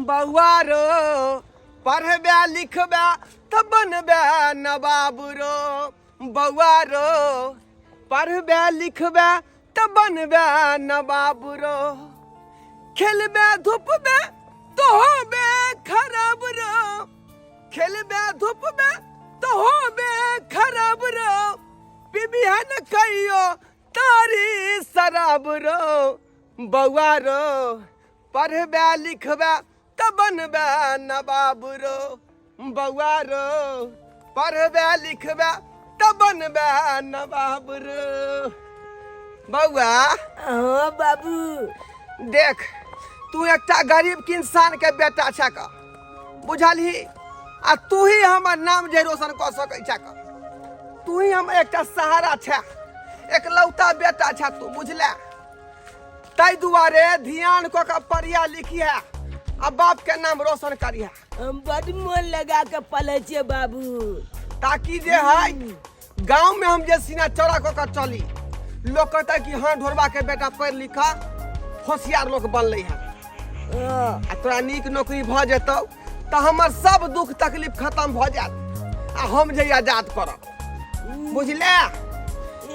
बउआ रो पढ़बे लिखबे तो बनबे नवाब रो बउआ रो पढ़बे लिखबे तो बनबे नवाब रो खेलबे धूपबे तो होबे खराब रो खेलबे धूपबे तो होबे खराब रो पीबिहे न कहियो तारी शराब रो बउआ रो पढ़बे लिखबे तो बनबे नवाब रो बउआ रो पढ़बे लिखबे तो बनबे नवाब रो बउआ। हाँ बाबू देख तू एकटा गरीब इंसान के बेटा छक बुझलही आ तू ही हमर नाम जे रोशन कऽ सकै छक तू ही हम एकटा सहारा छै एकलौता बेटा छ तू बुझले ताहि दुआरे ध्यान कऽ के पढ़िया लिखिया आ बाप के नाम रोशन करिया। हम बड़ मन लगा के पले छिए बाबू ताकि जे है गांव में हम जे सीना चौड़ा कऽ के चली लोग कहता कि हाँ ढोरबा के बेटा पढ़ लिखा होशियार लोग बनले है आ तोरा नीक नौकरी भ जेतौ तो हमर सब दुख तकलीफ खत्म भ जात आ हम जे आजाद करब बुझले।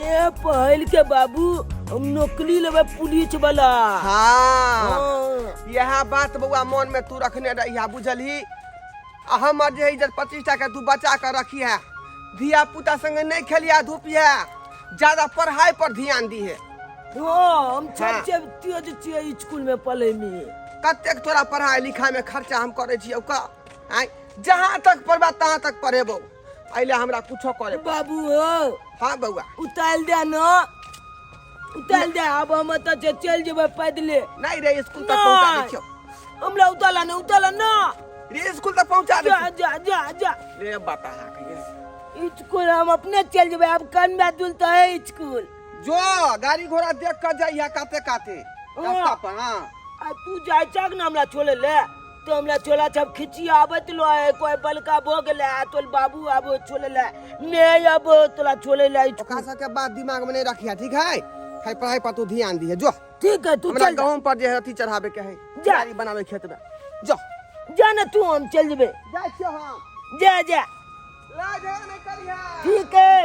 ए पहल के बाबू हम नौकरी लेबे पुलिस वाला। हाँ यह बात बउआ मन में तू रखने रहिया बुझलही आ हमर जे इज्जत 25 के तू बचा के रखी है धिया पुता संग नहीं खेलिया धूपिया ज्यादा पढ़ाई पर ध्यान दी है। हाँ हम सबसे तेज छिए स्कूल में पढ़े में कतेक तोरा पढ़ाई लिखाई में खर्चा हम करे छियौ का जहाँ तक पढ़बा तहाँ तक पढ़ेबो अइले हमरा कुछो करे बाबू हो। हाँ बउआ उताल दे न उताल दे अब हम त चल जेबे पैदले नहीं रे स्कूल तक पहुंचा दे हमरा उताला न रे स्कूल तक पहुंचा दे जा रे बापा हाँ स्कूल हम अपने चल जेबे अब कन में दुलता है स्कूल जो गाड़ी घोड़ा देख कर जाइया काते काते रास्ता पर। हाँ आ तू जाय चक न हमरा छोले ले तो हमरा छोला सब खिची आवत लो है कोई बलका भो गेले तोल बाबू आबो छोले ले नहीं अब तोला छोले ले खासा के बात दिमाग में नहीं रखिया ठीक है है पढ़ाई पर तू ध्यान दिए जो ठीक है तू चल गांव पर जे अथी चढ़ावे के है गाड़ी बनावे खेत में जो जा न तू हम चल जेबे जा छियो हम जा लाजा नहीं करिया ठीक है।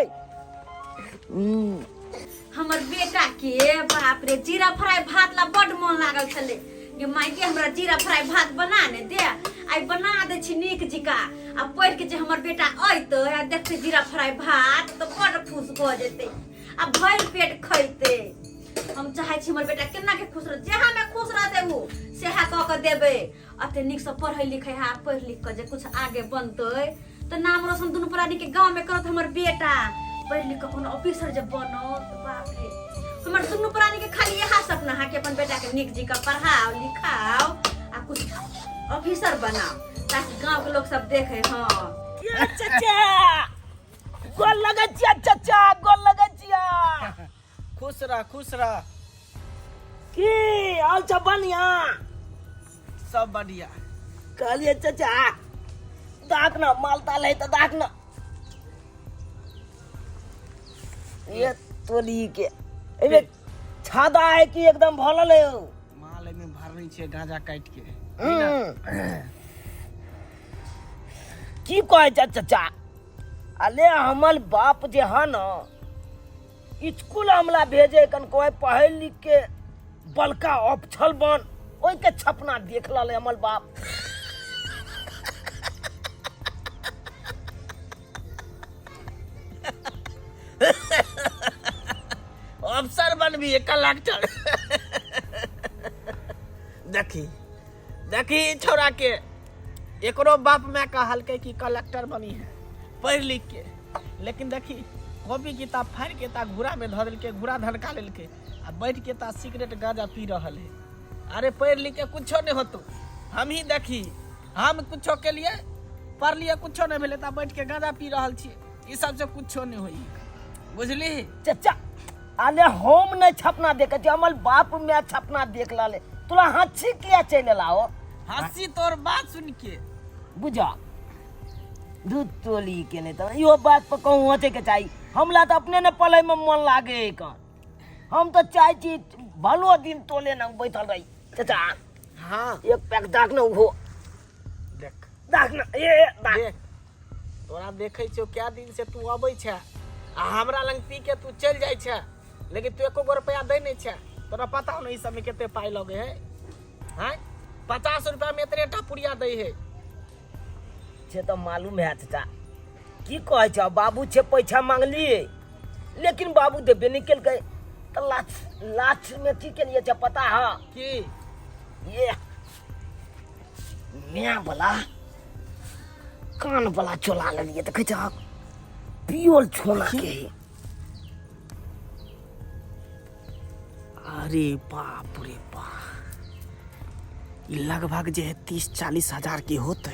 हमर बेटा के बाप रे जीरा फ्राई भात ला बड मन लागल छले ये माई के हमरा जीरा फ्राई भात बना ने दे आई बना दे छी नीक जिका आ पढ़ के जे हमर बेटा अइतो आ देखते जीरा फ्राई भात तो बड खुश भ जेते आ भर पेट खइते। हम चाहे छी हमर बेटा केना के खुश रह जेहा में खुश रहते वो सेहा क के देबे अते नीक से पढ़ै लिखै हा पढ़ लिख के जे कुछ आगे बनतै तो नाम रोशन दुनु प्राणी के गांव में करत हमर बेटा पढ़ लिख के कोनो ऑफिसर जब बनो तो बाप रे हमर दुनु प्राणी के खाली यह सपना है कि अपन बेटा के नीक जी का पढ़ाओ लिखाओ आ कुछ ऑफिसर बनाओ ताकि गांव के लोग सब देखे। हां चाचा गोल लगे छिया चाचा गोल लगे छिया खुश रह की हाल सब बढ़िया सब बढ़िया कहलिए चाचा दाक ना मालता ले तो दाक ना ये तोली के एबे छादा है कि एकदम भरल है माल में भरनी छे गांजा काट के की कहे चाचा अले हमल बाप जे है ना स्कूल हमला भेजे कन कोई पढ़े लिख के बलका ऑफिसर बन ओई के छपना देख लाले हमल बाप अफसर बन भी कलेक्टर देखी छोरा के एकरो बाप में कहल के कि कलेक्टर बनी है पढ़ लिख के लेकिन देखी कॉपी किताब फाड़ के ता घूरा में धर के घूरा धड़का लेलके आ बैठ के ता सिगरेट गांजा पी रहल है। अरे पढ़ लिख के कुछो नहीं होतो हम ही देखी हम कुछो के लिए पढ़ लिए कुछो नहीं भेले ता बैठ के गांजा पी रहल छी ई सब से कुछो नहीं होई बुझली चाचा अले हम नहीं छपना देखे थे हमल बाप में छपना देख लाले तोला हंसी किया चले लाओ हंसी तोर बात सुन के बुझा दूध तोली के नहीं तो यो बात पर कहूँ होते के चाहिए हमला तो अपने ने पढ़ाई में मन लागे कर हम तो चाहे छी भलो दिन तोले न बैठल रही चाचा हाँ एक पैक दाक न हो देख ना ये देख देख तोरा देखै छियो क्या दिन से तू अबै छै आ हमरा लंग पी के तू चल जाइ छै लेकिन तू एको गो रुपया दै नहीं छै तोरा पता हो ई सब में केते पाई लगे है हैं 50 रुपया में इतनेटा पुड़िया दै है से तो मालूम है चाचा की कहे छ बाबू छे पैसा मांगलिए लेकिन बाबू देबे नहीं केल गए तो लास्ट में की के लिए पता है की ये मैं बोला कान वाला चोला ले लिए देखे जा पियोल छोला के अरे बाप रे बाप ई लगभग जे 30-40 हजार के होते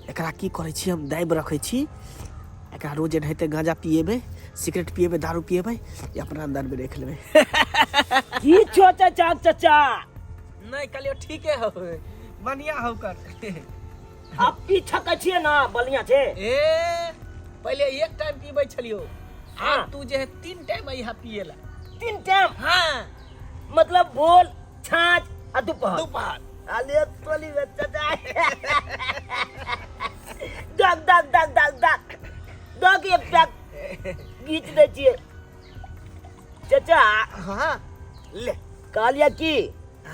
एकरा की करे छी हम दाइब रखे छी एकरा रोज रहते गांजा पिएबे सिगरेट पिएबे दारू पिएबे ये अपना अंदर में रख लेबे की छो चाचा चाचा नहीं कलियो ठीक है हो बढ़िया हो कर आप पी छके छिए ना बलिया छे ए पहले एक टाइम पीबे छलियो हाँ। तू जे 3 टाइम यहाँ पिएला 3 टाइम हाँ मतलब बोल छाछ आ दोपहर अले तोली चाचा दग दग दग दग दग दग एक पैक गीच दे छिए चाचा हाँ ले कहलिया की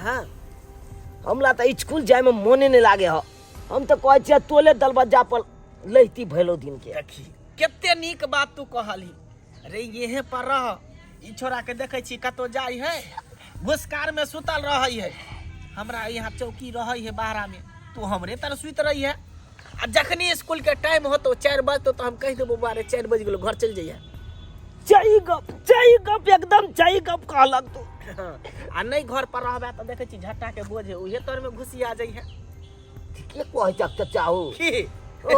हाँ हमला तो स्कूल जाए में मोने नहीं लागे हो हम तो कहे छिए तोले दरवाजा पर लहती भैलो दिन के देखी केते नीक बात तू कहली अरे येहे पर रह ई छोरा के देखे छी कतो जाई है घुसकार में सुतल रहई है हमरा यहाँ चौकी रहई है बाहरा में तू हमरे तरह सुत रही है आ जखनी स्कूल के टाइम होतो 4 बजे तो हम कह देबो बारे 4 बज गेलो घर चल जाइए चाही गप एकदम चाही गप कहलक तू आ नहीं घर पर रहबे तो देखे छी झट्टा के बोझ है उहे तोर में घुसी आ जाई है के कहे चाचा हो की ओ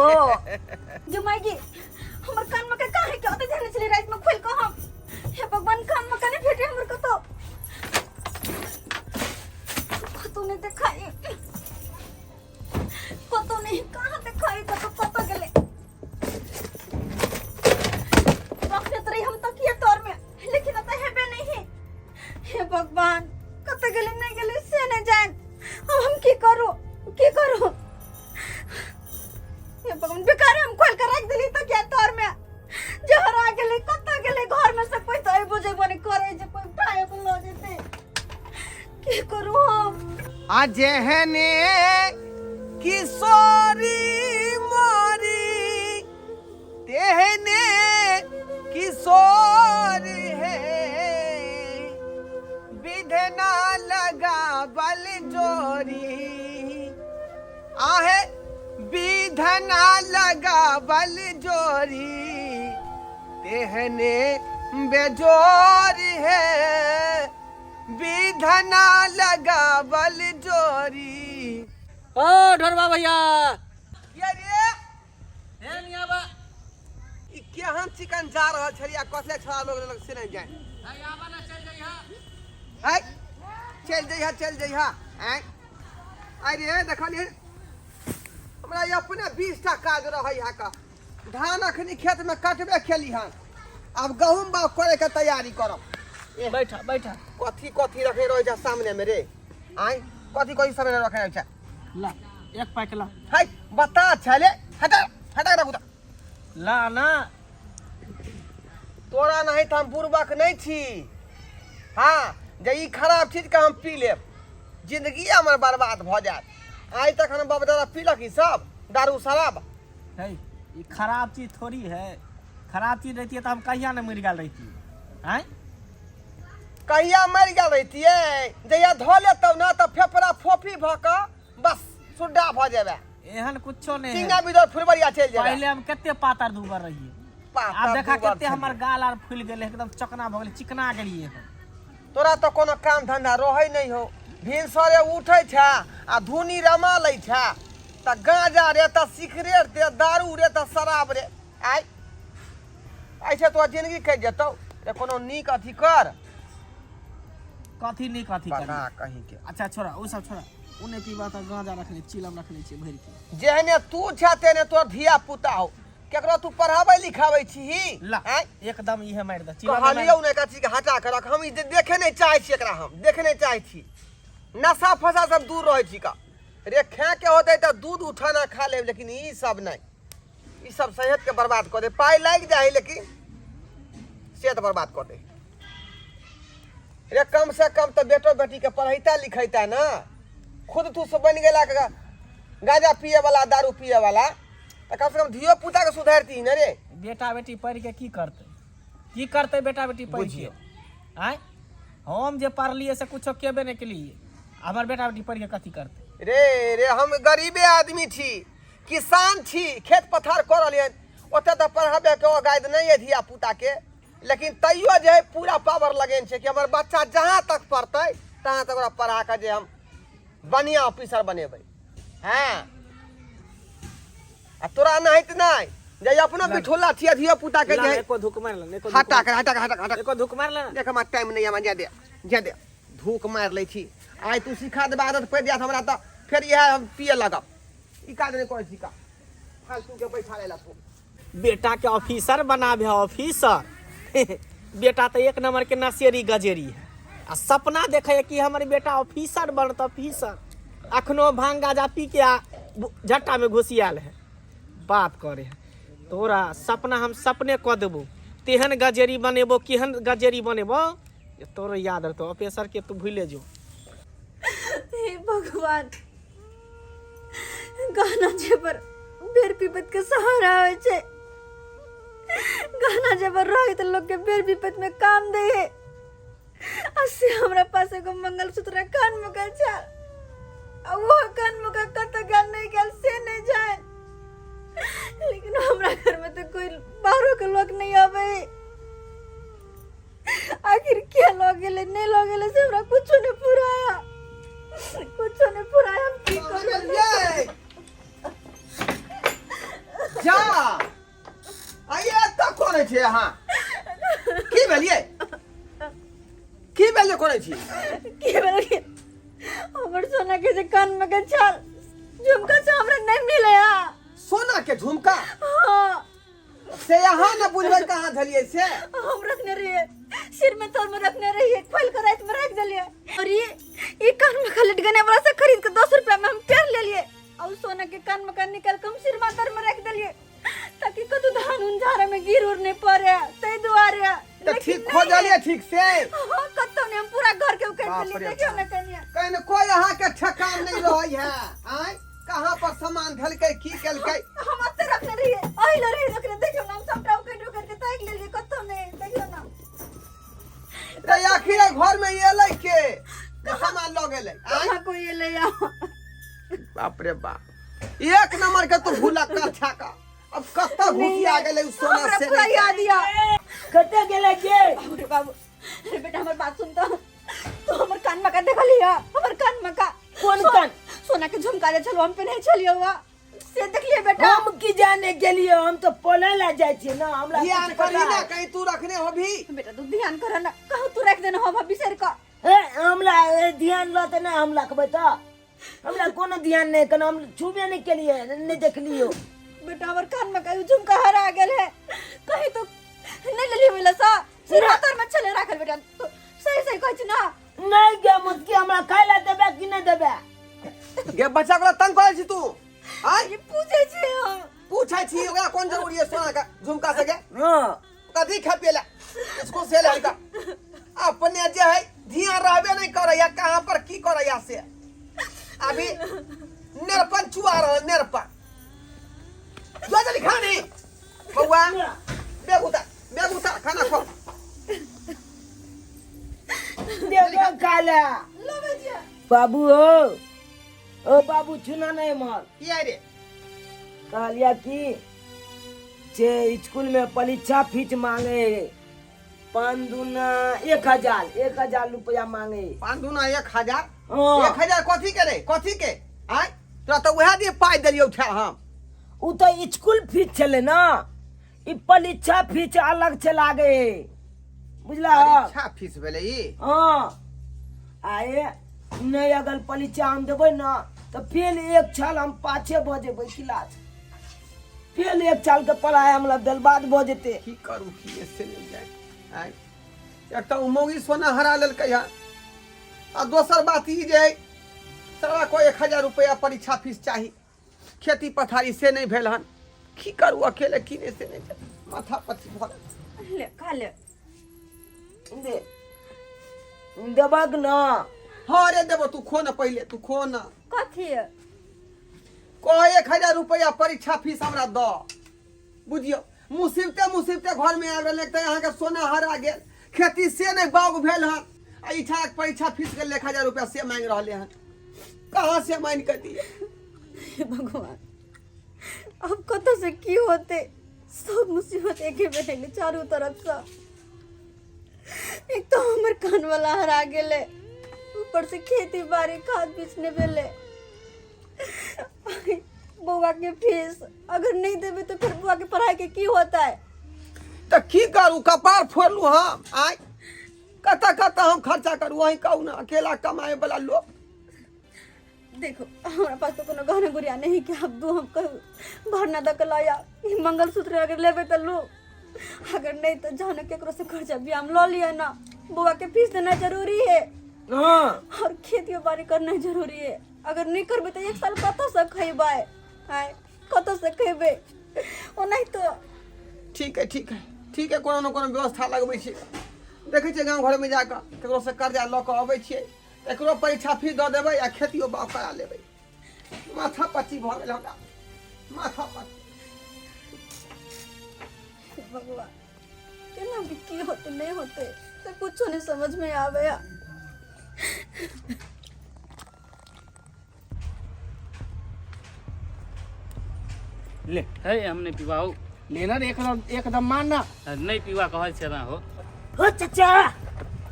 जमाई जी हमर कान में के काहे के ओते जाने चली रात में खोल को हम हे भगवान कान में कने फेटे हमर को तो ने देखाई को नहीं कहां देखाई तो पता गेले रखने तरी हम तो किए तोर में लेकिन अब हेबे नहीं हे भगवान कत गेले नहीं गेले से न जान हम की करू हे भगवान बेकार हम खोल कर रख दिली तो क्या तोर में जहर आ गेले कत गेले घर में से कोई तो बुझे बने करे जे कोई उठाए को लो जेते की करू हम आ जेहने किशोरी मोरी तेहने किशोरी है विधना लगा बल जोरी आहे विधना लगा बल जोरी तेहने बेजोरी है विधना लगा बल जोरी ओ ढोरबा भैया ये रे हे निया बा ई केहन चिकन जा रहल छलिया कसले छोड़ा लोग लग से नहीं जाए भाई आबा ना चल जइहा है चल जइहा हैं अरे देखलिए हमरा ये अपने 20 टा काज रहै हा का धान अखनी खेत में कटबे खेली हन अब गहूम बाग करे के तैयारी करब बैठा बैठा कथी रखे रह जा सामने में रे आई कथी सामने रखे रह जा ला एक पैक ला है बता छले हटा रखू तो ला ना तोरा नहीं तो हम बुरबक नहीं छी हाँ जे ई खराब चीज के हम पी लेब जिंदगी हमर बर्बाद भ जात आज तक हम बाप दादा पीलक ई सब दारू शराब है ये खराब चीज थोड़ी है खराब चीज रहती है तो हम कहिया न मर गल रहती हैं कहिया मर गल रहतिए जहिया धो ले तब ना तो फेफड़ा फोफी भ क बस सुड्डा भ जेबे एहन कुछो नहीं चिंगा है बिदर फुलबरिया चल जेबे पहले हम केते पातर दुबर रहिए अब देखा केते हमर गाल आर फूल गेले एकदम चकना भ गेले चिकना गेलिए हम तोरा तो कोनो काम धंधा रहै नहीं हो भिनसरे उठै छ आ धुनी रमा लै छ त गांजा रे त सिगरेट रे दारू रे त शराब रे आई ऐसे तो जिंदगी कट जतौ रे कोनो नीक अथी कर कथी नहीं कथी बता कर कहीं के अच्छा छोड़ा वो सब छोड़ा उने पीबा त गांजा रखले चिलम रखले छी भर के जेहने तू छ तेने तोर धिया पुता हो केकरो तू पढ़ाबै लिखाबै छी ला एकदम इहे मार द चिलम कहलियौ ने कथी के हटा के रख हम ई देखे नहीं चाहै छी एकरा हम देखे नहीं चाहै छी नशा फसा सब दूर रहै छी का रे खे के होते तो दूध उठाना खा ले, लेकिन ई सब नहीं, ई सब सेहत के बर्बाद कर दे। पाई लग जाए लेकिन सेहत बर्बाद कर दे। रे कम से कम तो बेटो बेटी के पढ़ैता लिखैता ना। खुद तू सब बन गेला के गांजा पिए वाला, दारू पिए वाला, तो कम से कम धियो पुता के सुधारती न रे। बेटा बेटी पढ़ के की करते बेटा बेटी पढ़ के? आय हम जे पढ़लिए से कुछ केबे नहीं केलिए, हमार बेटा बेटी पढ़ के कथी करते? रे हम गरीबे आदमी छी, किसान छी, खेत पथार कर रहिए, ओते तो पढ़ाबे के गायद नहीं है धिया पुता के, लेकिन तैयो जे है पूरा पावर लगेन छै कि हमर बच्चा जहाँ तक पढ़ते तहाँ तक ओकरा पढ़ा के जे हम बढ़िया ऑफिसर बनेबै। हाँ आ तोरा नहीं त नहीं जे अपना बिठोला छिया धिया पुता के जे एको धुक मार ले, एको हटा के एको धुक मार ले ना। देख हमर टाइम नहीं है, जा दे धूक मार ले छी। आइ तू सिखा देबा आदत पड़ जात हमरा त फिर यह हम पिए लगब। ई काज नहीं कोई सिखा, फालतू के बैठा लेला तू। बेटा के ऑफिसर बनाबे, ऑफिसर बेटा तो एक नंबर के नशेरी गजेरी है, आ सपना देखे कि हमारे बेटा ऑफिसर बनत, ऑफिसर। अखनो भांग गाजा पी के झट्टा में घुसियाल है, बात करे है। तोरा सपना हम सपने क देबो, तेहन गजेरी बनेबो, केहन गजेरी बनेबो ये तोरो याद रहतो। ऑफिसर के तू भूले जो। हे भगवान, गाना जेबर बेर विपत के सहारा होय छै, गाना जेबर रहे तो लोग के बेर विपत में काम दे है। अससे हमरा पास एगो मंगलसूत्र कान में गल छल, अब वो कान में कत गल नहीं गल से नहीं जाए, लेकिन हमरा घर में तो कोई बाहरों के लोग नहीं आवे। आखिर क्या लोग गेले नहीं लोग गेले से हमरा कुछ नहीं पुराया, कुछ नहीं पुराया। हम की करू? जा आइए तक कोने छे हां की भेलिए, की भेलिए कोने छी? की भेलिए? हमर सोना के जे कान में के छल झुमका से हमरा नहीं मिले। सोना के झुमका? हां से यहाँ न बुझबै कहाँ धलिए से? हम रखने रहिए सिर में, तोर में रखने रहिए, खोल कर रात में रख दिलिए। और ये कान में का लटकने वाला से खरीद के 200 रुपया में हम पेर ले लिए, और सोना के कान में का निकाल के हम सिर मातर में रख दिलिए, ताकि कतु धान उन झारा में गिर उर नहीं पड़े। तै दुआरे तो ठीक हो जालिए ठीक से? हां कत्तो ने हम पूरा घर के उकेट दिलिए। देखियो ना कनिया, कहीं न कोई यहाँ के ठकान नहीं रहै है। आय कहाँ पर सामान धलकै की केलकै? हम अते रखने रहिए, आइले रहिए रखने। देखियो ना हम सबटा उकेट के ताक ले लिए, कत्तो ने। देखियो ना रे आखिर घर में ये लै के सामान ल गेलै। कहां कोई ये ले आ? बाप रे बाप, एक नंबर के तू भूला कर छाका। अब कत्ता घुसिया गेलै उ सोना हमरा से? पूरा याद दिया। कते गेले के? बाबू बाबू, अरे बेटा हमर बात सुन तो हमर कान में का देख लिया, हमर कान में का कोन कान? सोना के झुमका जे छलो हम पे नहीं छलियो हुआ से देख लिए बेटा। हम की जाने के लिए, हम तो पले ला जाय छी ना, हमरा ध्यान कुछ करी पता ना है। कहीं तू रखने हो भी। बेटा तू ध्यान कर ना, कहू तू रख देना हो भाभी सर का। ए हमरा ध्यान रहते ना, हम रखबै त हमरा कोनो ध्यान नहीं, कन हम छुबे नहीं के लिए, नहीं देख लियो। बेटा हमर कान में का झुमका हरा गेल है, कहीं तो नहीं ले लियो मिला सा सिर हाथ में चले रखल। बेटा तू सही सही कहछ ना? नहीं गे मुझके हमरा खाइला देबे कि नहीं देबे? गे बच्चा को तंग करे छी तू? आय ये पूछे छी हम, पूछै छी ओकरा कोन जरूरी है सोना का झुमका से? गे हां कथी खा पेला इसको से ले का? अपने जे है ध्यान रहबे नहीं करैया कहाँ पर की करैया से। अभी निरपन चुआ रह निरपन जो जल्दी खानी बउआ बेगुता खाना खो। देबे खाला लो बेटा। बाबू हो, ओ बाबू छुना नहीं मार। की है रे? कहलिया कि जे स्कूल में परीक्षा फीस मांगे 5 दूना 1000 रुपया मांगे। 5 दूना 1000? हाँ। 1000 कथी के रे? कथी के? आय तोरा तो वह दिए पाई देलियो उठा हम। उ तो स्कूल फीस चले ना, ई परीक्षा फीस अलग से लागे, बुझला? परीक्षा फीस भेलै ई? हाँ आए नहीं, अगर परीक्षा हम देबै ना तो फेल एक साल हम 5 बजेबै क्लास, फेल एक साल के पढ़ाई हमरा बर्बाद भ जेते। की करू की से नहीं जाए? आय एक तो मौगी सोना हरा लेलकै है, आ दोसर बात ई जे सारा को 1000 रुपया परीक्षा फीस चाहिए, खेती पथारी से नहीं भेल हन, की करू अकेले किने से नहीं भेल, माथा पच्ची भरल। ले खा ले। दे देबक ना। हाँ रे देबो, तू खो न पहले, तू खो न। कथी कह 1000 रुपया परीक्षा फीस हमरा द, बुझियो मुसीबते घर में आबि रहल, तो यहाँ के सोना हरा गेल, खेती से नहीं बाग भेल हन, आ इठा परीक्षा फीस के 1000 रुपया से मांग रहे हन, कहाँ से मांग कर दिए? हे भगवान, अब कत से की होते, सब मुसीबत एक ही बैठे चारों तरफ से। एक तो हमर कान वाला हरा गेले, ऊपर से खेती बाड़ी खाद बेचने बेले, बुआ के फीस अगर नहीं देवे तो फिर बुआ के पढ़ाई के की होता है? तो की करू, कपार फोड़लू हम, आय कता हम खर्चा करू, वही कहू ना, अकेला कमाए वाला लोग। देखो हमारे पास तो कोनो गहना गुड़िया नहीं कि अब दो हम कहू भरना दक लाया, ई मंगलसूत्र अगर लेबे तो लो, अगर नहीं तो जाने केकरो से कर्जा भी हम लो लिया ना, बुआ के फीस देना जरूरी है। हाँ और खेती बाड़ी करना जरूरी है, अगर नहीं करबे तो 1 साल कत से खेबे, आय कत से खेबे, ओ नहीं तो ठीक है, कोनो न कोनो व्यवस्था लगबै छी, देखै छियै गाँव घर में जाकर केकरो से कर्जा लऽ कऽ अबै छियै, एकरो परीक्षा फीस दऽ देबै आ खेतियो बाग करा लेबै, माथा पच्ची भऽ गेल हमरा, माथा पच्ची। भगवान केना भी की होते नहीं होते तो कुछ नहीं समझ में आवे। ले है हम नहीं पीवा हो। लेना रे, एकदम मानना। नहीं पीवा कहल से ना हो। हो चाचा,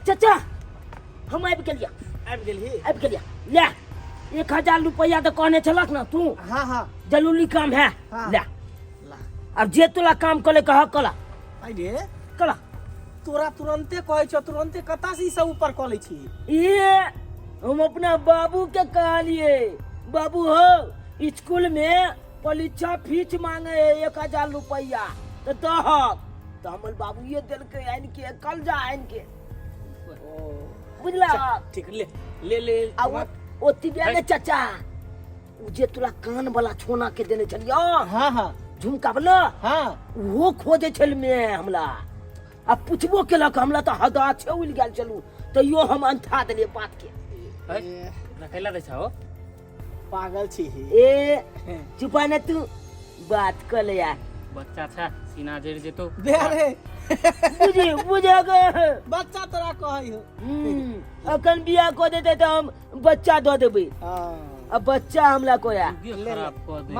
चाचा हम आबि गेलिया, आबि गेलही? आबि गेलिया, ले 1000 रुपया तो कहने छलक ना तू, हाँ जरूरी काम है, हाँ। ले अब जे तोला काम कले कह कला अरे कला। तोरा तुरंते कहै छौ, तुरंते कता से ई सब ऊपर कऽ लै छी? ये हम अपना बाबू के कहलिए, बाबू हो स्कूल में परीक्षा फीस मांगे है 1000 रुपया, तो दहक, तो हमर बाबू ये दिल के आइन के कल जा आइन के, बुझला? ठीक, ले ओ तिबिया ने चाचा, उ जे तोला कान वाला छोना के देने छलियो, हाँ झुमका वाला, हाँ वो खोजे छल में हमला, अब पूछबो केलक, हमला तो हदा छे उल गेल चलू, तो यो हम अंठा देलिए बात के। रखेला दे छाओ। पागल छी। ए चुपा न तू, बात कर ले यार, बच्चा था सीना जड़ जेतो। बे रे बुझे गए बच्चा तोरा कहै हो। अखन बियाह को देते तो हम बच्चा दो देबे, हाँ अब बच्चा हमला कोया खराब कर दे।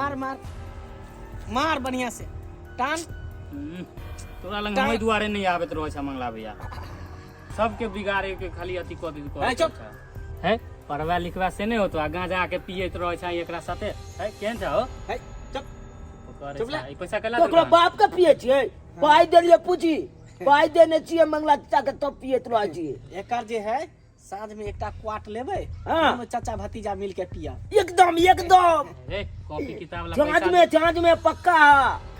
मार बढ़िया से टान। तोरा लंग हमई दुआरे नहीं आबत रहो छ मंगला भैया, सबके बिगाड़े के खाली अति क दी अरे चुप। है पढ़वा लिखवा से नहीं होतो, आगा जाके पियत रहो छ एकरा साथे। है केन छ हो? है चुप चुप ले। ई पैसा कला ओकरा बाप का पिए छिए, पाई देलिए पूछी, पाई देने छिए मंगला चाचा के तब पियत रह छिए। एकर जे है साँझ में एकटा क्वाट लेबै, हाँ। ओमे चाचा भतीजा मिल के पिया। एकदम एकदम ए कॉपी किताब वाला चाँद में पक्का।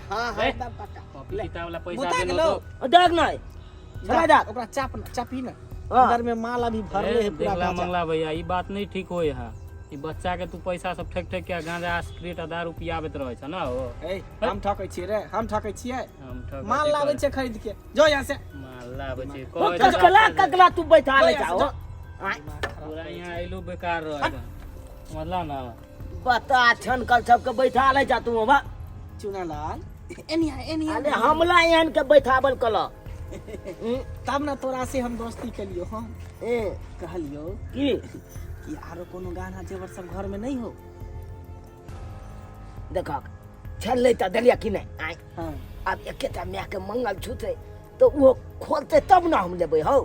हाँ है? एकदम पक्का। कॉपी किताब वाला पैसा बुता देलो गेलो। तो देख नहीं चला जा, ओकरा चापी ना, हाँ। अंदर में माल अभी भरले है पूरा देखला गांजा। मंगला भैया ई बात नहीं ठीक होय है। ई बच्चा के तू पैसा सब ठेक ठेक के गांजा सिगरेट आ दारू पियाबत रहै छ ना हो। ए हम ठकै छियै रे, हम ठकै छियै। हम ठग माल लाबै छै खरीद के, जो यहाँ से। माल लाबै छै ककला तू बैठा ले जाओ, पूरा यहाँ आइलू बेकार रह मतलब ना। बता छनकल सबके बैठा ले जा तू बा, चुनालाल एनिया अरे हमला एहन के बैठावल कल। तब ना तोरा से हम दोस्ती के लियो, हम ए कहलियो की कि आरो कोनो गाना जेवर सब घर में नहीं हो। देखा छल ले त दलिया कि नहीं आय, हाँ अब एकेटा मैया के मंगल छूते तो वो खोलते तब ना हम लेबै हो,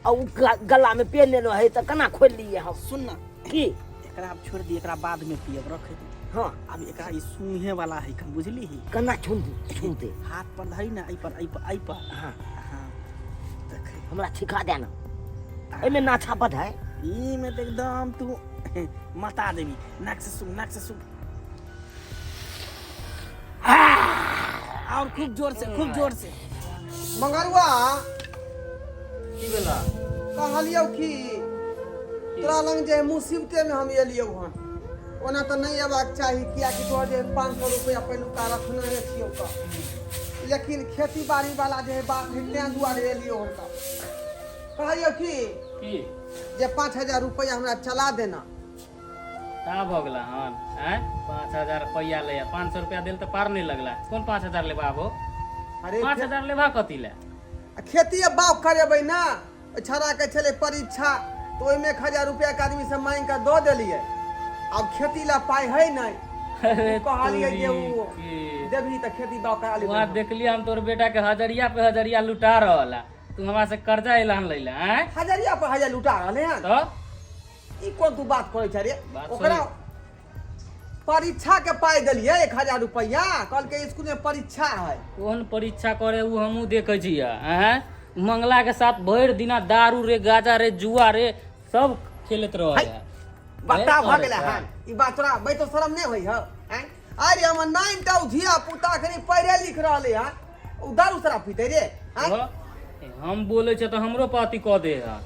और गला में पेन लेनो है तो कना खोल लिए हम। सुन ना, की एकरा अब छोड़ दी, एकरा बाद में पियब, रख दे। हाँ अब एकरा ई सूंघे वाला है, कन बुझली ही? कना छूनते हाथ पर धरी ना, आई पर हाँ हाँ देखे हमरा सिखा देना, एमे ना छापत है। ई में तो एकदम तू मता देवी, नाक से सूंघ और खूब जोर से मंगरुआ की भेला? कहलियो कि की तोरा लग जे मुसीबते में हम एलियौ हन ओना तो नहीं अयबाक चाही कियाकि तोहर जे 500 रुपया पहिलुका रखने छियौ का लेकिन खेती बाड़ी वाला जे है बात है तें दुआरे एलियौ हन का कहलियौ कि जे 5000 रुपया हमरा चला देना का भऽ गेला हन हैं 5000 रुपया ले 500 रुपया देल तऽ पार नहीं लगला कौन 5000 लेबा हो अरे 5000 लेबा कथी ले खेती बाप करेबै ना छड़ा के चले परीक्षा तो ओइमे 1000 रुपया के आदमी से मांग के दो देलिए अब खेती ला पाई है नहीं कहलिए जे वो देबही त खेती बाप करा वहाँ देखली हम तोर बेटा के हजरिया पे हजरिया लुटा रहला तू हमरा से कर्जा ऐलान लैला हैं हजरिया पर हजार लुटा रहले हैं तो ई कोन तू बात करे छ रे बात ओकरा परीक्षा के पाई देलिए 1000 रुपया कल के स्कूल में परीक्षा है कौन परीक्षा करे उ हमहू देखे छिया हैं मंगला के साथ भर दिना दारू रे गाजा रे जुआ रे सब खेलत रहे बता भ गेला है ई बात तोरा बै तो शर्म नहीं होई है हैं अरे हम 9 टा धिया पुता खनी पढ़े लिख रहले हैं उ दारू शराब पीते रे हैं हम बोले छ तो हमरो पाती क दे है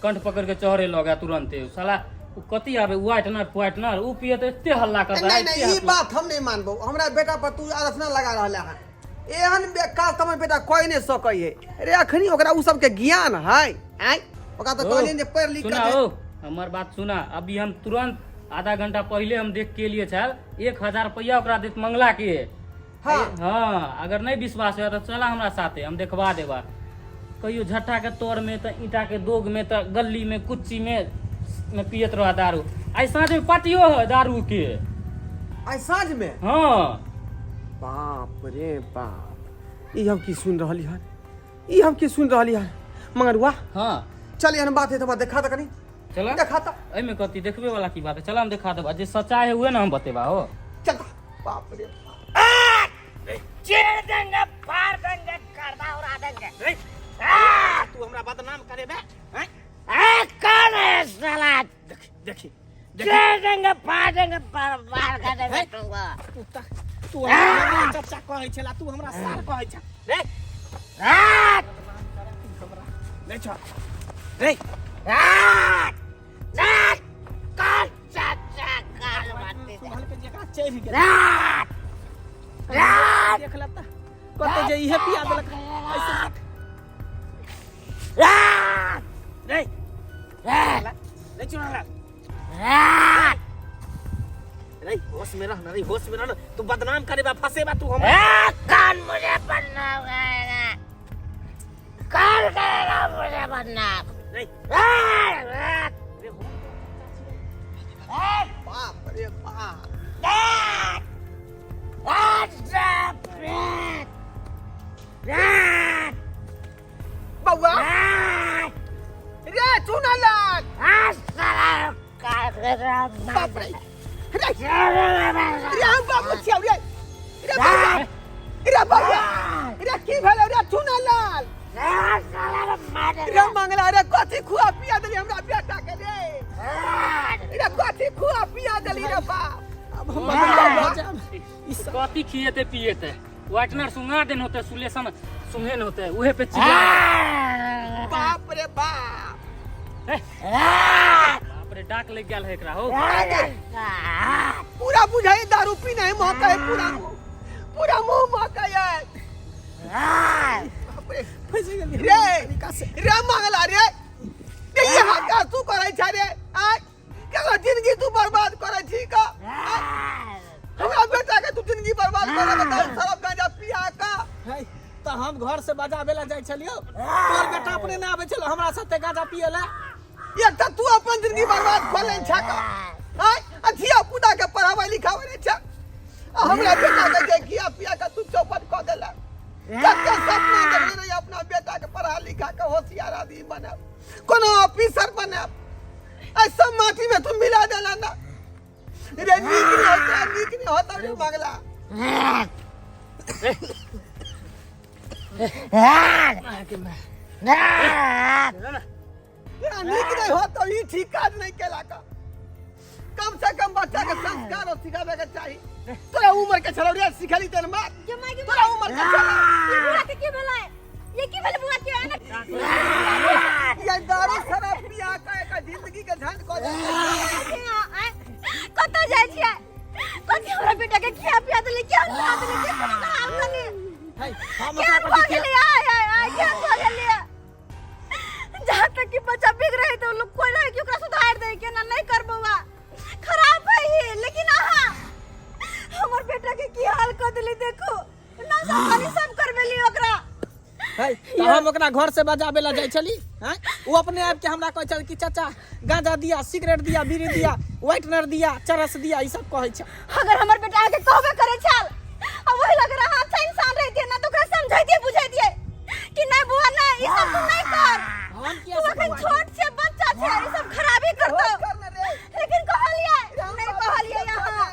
कंठ पकड़ के चढ़े लगा तुरंते साला उ कथी आबे व्हाइटनर उ पिए तो एते हल्ला कर रहा है नहीं ई बात हम नहीं मानबो हमरा बेटा पर तू आलोचना लगा रहले है एहन बेकार तमर बेटा कोई नहीं सकै है रे अखनी ओकरा उ सब के ज्ञान है हैं ओकरा तो कहलिन जे पढ़ लिख सुना के ओ हमर बात सुना अभी हम तुरंत आधा घंटा पहले हम देख के लिए छल 1000 रुपया ओकरा देत मंगला के हाँ अगर नहीं विश्वास है तो चला हमरा साथे हम देखवा देबा कहियो झट्टा के तोड़ में तो ईटा के दोग में तो गली में कुच्ची में पियत रहा दारू आई साँझ में पार्टियो है दारू के आई साँझ में हाँ बाप रे बाप ई हम की सुन रहली हन ई हम की सुन रहली हन मंगरुआ हाँ चल एहन बात है तो देखा तो कनी चला देखा तो एमे कथी देखबे वाला की बात है चला हम दिखा देबा जे सच्चाई है उहे ना हम बतेबा हो चल बाप रे चेड़ देंगे फाड़ देंगे करदा उड़ा देंगे तू हमरा बदनाम करे बे हैं कौन है साला देखी चेड़ देंगे फाड़ देंगे बार कर देंगे तुमको तू हमरा चाचा कहै छला तू हमरा सार कहै छ रे ले छ रे कौन चाचा काल मारते तू के जेकरा चढ़ गेल देख ल त कते जे इहे पिया देलक ऐसे रे ले चुना रे होश में रह रे होश में रह तू बदनाम करेबा फसेबा तू हम कौन मुझे बदनाम करेगा कौन करेगा मुझे बदनाम रे बाप रे बाप बउआ रे चुना लाल बाप रे रे हम बाबू छियौ रे बउआ रे की भेल रे चुना लाल रे मंगला रे कथी खुआ पिया देली हमरा बेटा के रे कथी खुआ पिया देली रे बाप कथी खिएते पिएते व्हाइटनर सुंगा देन होते सुलेशन सुंघेन होते उहे पे चिल्ला बाप रे बाप बाप रे डाक लग गेल है एकरा हो पूरा बुझाई दारू पीना है मौका है पूरा मुंह मौका है फंस गेल रे मंगला रे यहाँ का तू करे छ रे क्या जिंदगी तू बर्बाद करे छी का हमरा बेटा के तू जिंदगी बर्बाद करे बता शराब गांजा पिया का है त हम घर से बजाबे ला जाय छलियो तोर बेटा अपने ना आबे छलो हमरा साथे गांजा पिए ला एक त तू अपन जिंदगी बर्बाद कर ले छ का अथिया पुता के पढ़ावे लिखावे रे छ हमरा बेटा के जे किया पिया का तू चौपट क देला कते सपना देखले रही अपना बेटा के पढ़ा लिखा के होशियार आदमी बने कोनो ऑफिसर बने ऐसा माटी में तुम मिला देला ना रे नीक नहीं होता रे मंगला नीक नहीं होता ये ठीक काज नहीं केला का कम से कम बच्चा के संस्कार और सिखावे के चाहिए तोरा उम्र के छलो रे सिखली तेन बात तोरा उम्र के छलो बुआ के की भेलै ये की भेलै बुआ के ये दारू शराब पिया का एक जिंदगी के झंड को दे। कतऽ जाइ छियै? कथी हमरा बेटा के खिया पिया देली? क्या खिया देली? के कोनो हाल कनी? हम क्या ओकरा भऽ पर गेलै? आय क्या भऽ गेलै? जहाँ तक कि बच्चा बिगड़ रही तो लोग कोई रहे कि ओकरा सुधार दे के ना नहीं कर बउआ। खराब है ही, लेकिन आहा हमर बेटा के की हाल कर देली देखो। ना सब सब करबेली ओकरा। तो हम ओकरा घर से बजाबे ला जाय छली हैं? वो अपने आप के हमरा कहै छल कि चाचा गांजा दिया, सिगरेट दिया, बीड़ी दिया, व्हाइटनर दिया, चरस दिया, ई सब कहै छ। अगर हमर बेटा के कहबे करे छल अब वही लग रहा अच्छा इंसान रहती ना तो ओकरा समझाइए बुझाइए कि नहीं बुआ नहीं ई सब तू नहीं कर। हम तू अखन छोट छे, बच्चा छे, ई सब खराबी करतो। लेकिन कहलिए नहीं कहलिए यहां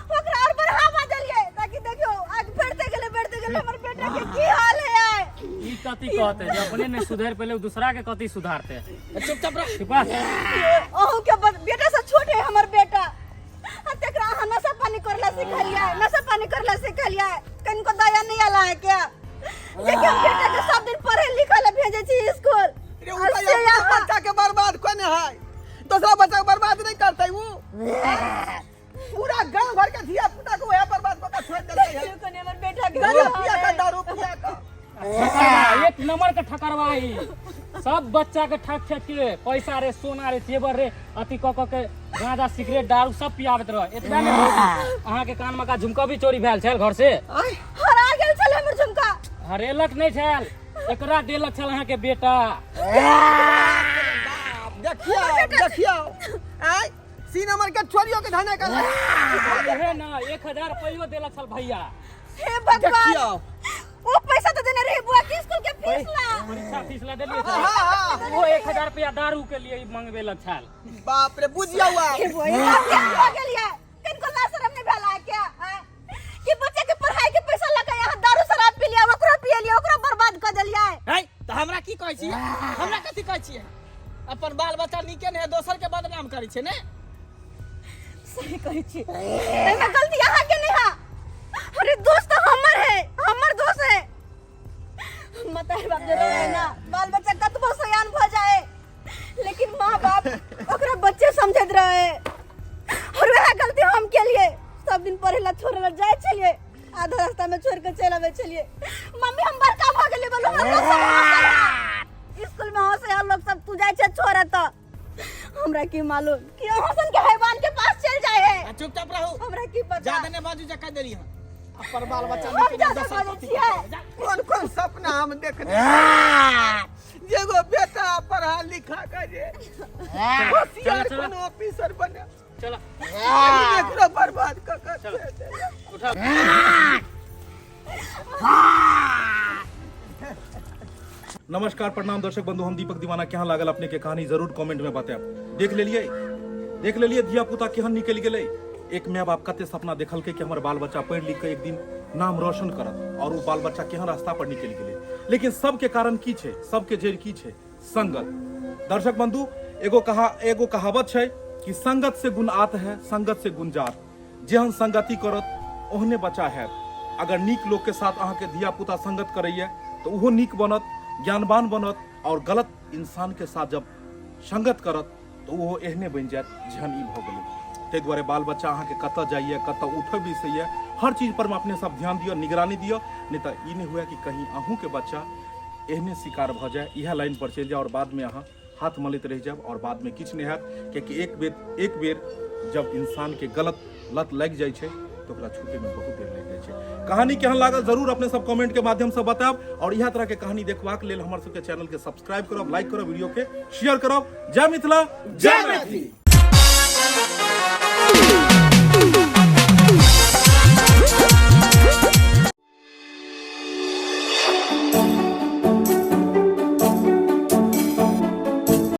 ओकरा और बढ़ावा देलिए ताकि देखियो आज बढ़ते गेले हमर बेटा के की हाल है। ई कथी कहते जे अपने ने सुधर पहले दूसरा के कथी सुधारते। चुपचाप रह। ठीक बा? ओहू के बेटा से छोट है हमर बेटा। तेकरा अहाँ नशा पानी करला सिखलिए, नशा पानी करला सिखलिए। कनको दया नहीं आला है क्या? लेकिन बेटा के सब दिन पढ़े लिखे ला भेजे छी स्कूल। रे उ बच्चा के बर्बाद कोने है? दूसरा बच्चा के बर्बाद नहीं करते वो। पूरा गांव भर के धिया पुता को वह बर्बाद कर छोड़ देते हैं। कोने हमर बेटा के दारू पिया का, दारू पिया का। एक नंबर का ठकरवाई सब बच्चा के ठक ठक के पैसा रे, सोना रे, जेवर रे, अति क के गांजा, सिगरेट, दारू सब पियाबत रह। एतबे में अहाँ के कान में का झुमका भी चोरी भेल छल घर से। हरा गेल छल हमर झुमका। हरेलक नहीं छल, एकरा देलक छल अहाँ के बेटा। देखियो आय सी नंबर के छोरियों के धने का है ना 1000 रुपया देलक छल भैया। हे भगवान वो पैसा तो देने रही बुआ की स्कूल के फीस ला। परीक्षा फीस ला देलिए छल। वो 1000 रुपया दारू के लिए मंगवे लग छल। बाप रे बुझिया हुआ वो हो गेलिए। किनको ला शर्म नहीं भेला क्या? कि बच्चे के पढ़ाई के पैसा लगा यहाँ दारू शराब पी लिया, ओकरा पिए लिया, ओकरा बर्बाद कर देलिए। है तो हमरा की कहै छी? हमरा कथि कहै छी? अपन बाल बच्चा नीके ने दोसर के बदनाम करै छै ने। सही कहै छी। एमे गलती अहाँ के नहीं है। अरे दोस्त हमर है, हमर दोस्त है। मताई बाप जरूर है ना। बाल बच्चा कतबो सयान भ जाए लेकिन माँ बाप ओकरा बच्चे समझत रहे। और वह गलती हम के लिए सब दिन पढ़े ला छोड़े ला जाए छलिए, आधा रास्ता में छोड़ के चल आवे छलिए। मम्मी हम बड़का भ गेली बोलो स्कूल में होसे हम लोग सब तू जाए छे छोड़े त हमरा की मालूम कि हसन के हैवान के पास चल जाए है। चुपचाप रहू। हमरा की पता। ज्यादा ने बाजू जका देली हम। अपन बाल बच्चा हम नीके ने ज्यादा दोसर बाजै कथि छियै। करतै? कौन कौन सपना हम देखने एगो बेटा पढ़ा लिखा करे होशियार चलो। कोनो ऑफिसर बने चलो एकरा बर्बाद कर दे। उठा। नमस्कार प्रणाम दर्शक बंधु, हम दीपक दीवाना। केहन लागल अपने के कहानी जरूर कमेंट में बताएब। देख लेलिए धिया पुता केहन निकल गेलै। एक माय बाप कते सपना देखल कि हमर बाल बच्चा पढ़ लिख के एक दिन नाम रोशन करत, और वो बाल बच्चा केहन रास्ता पर निकल गेलै। लेकिन सबके कारण की छै? सबके जड़ की छै? संगत। दर्शक बंधु एगो कहावत छै कि संगत से गुण आत है, संगत से गुण जात। जेहन संगति करत ओहने बच्चा है। अगर नीक लोग के साथ अहाँ के धिया पुता संगत करैया तो उहो नीक बनत, ज्ञानवान बनत, और गलत इंसान के साथ जब संगत करत तो वो एहने बन जात जेहन ई भ गेलै। ताहि दुआरे बाल बच्चा अहाँ के कतऽ जाइए, कतऽ उठै बैसैए, हर चीज पर में अपने सब ध्यान दियो, निगरानी दियो, नहीं तो ई नहीं हुए कि कहीं अहूँ के बच्चा एहने शिकार भ जाए, इएह लाइन पर चलि जाए और बाद में अहाँ हाथ मलैत रह जाब और बाद में किछु नहीं हैत। कियाकि एक बेर जब इंसान के गलत लत लग जाए छै तो ओकरा छूटे में बहुत देर लग जाए छै। कहानी केहन लागल जरूर अपने सब कमेंट के माध्यम से बताएब, और इएह तरह के कहानी देखबाक लेल हमर सबके चैनल के सब्सक्राइब करब, लाइक करब, वीडियो के शेयर करब। जय मिथिला, जय मैथिली।